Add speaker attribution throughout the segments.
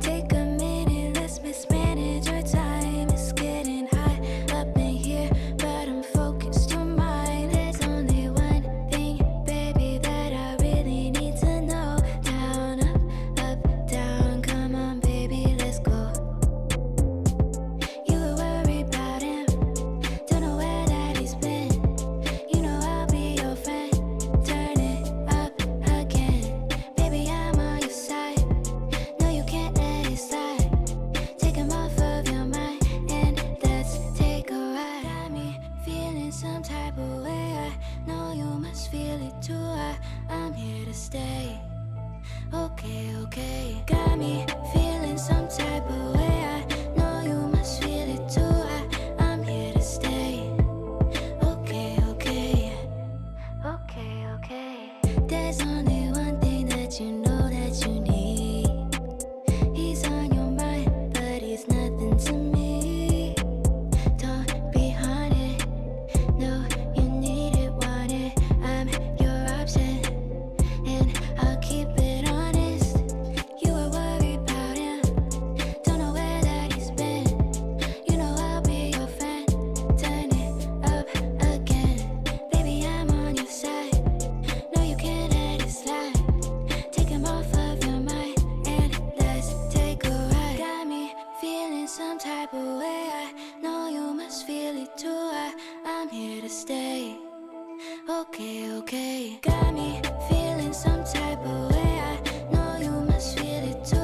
Speaker 1: Take a minute, let's mismanage our time. It's getting hot up in here, but I'm focused on mine. There's only one thing, baby, that I really need to know. Down, up, down, come on, baby, let's go. You were worried about him, don't know where that he's been. You know I'll be your friend. Turn it up again, baby, I'm on your side. No, you can't let it slide. Take him off of your mind and let's take a ride. Got me feeling some type of way. I know you must feel it too. I'm here to stay. Okay, okay. Got me feeling some type of way. I know you must feel it too. I'm here to stay. Okay, okay. Okay, okay. There's only one thing that you know that you need. He's on your mind, but he's nothing to me. Don't be haunted. No, you need it, want it. I'm your option, and I'll keep it honest. You were worried about him, don't know where that he's been. You know I'll be your friend. Turn it up again, baby, I'm on your side. No, you can't let it slide. Take him off of your mind and let's take a ride. Got me feeling some type of way. I know you must feel it too. I'm here to stay. Okay, okay. Got me feeling some type of way. I know you must feel it too.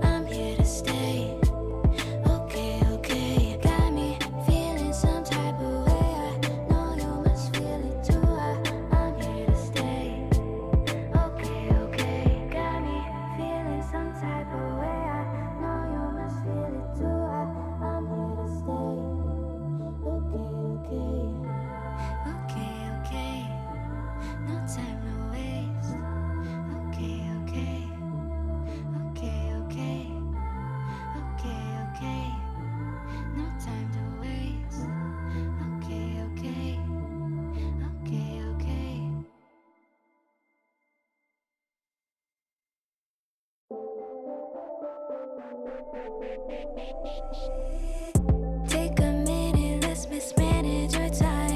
Speaker 1: I'm here to stay. Okay, okay. Got me feeling some type of way. I know you must feel it too. I'm here to stay. Okay, okay. Got me feeling some type of way. I know you must feel it too. I'm here to stay. Okay, okay. Okay, okay. No time to waste. Okay, okay. Okay, okay. Okay, okay. No time to waste. Okay, okay. Okay, okay. Take a minute, let's mismanage our time.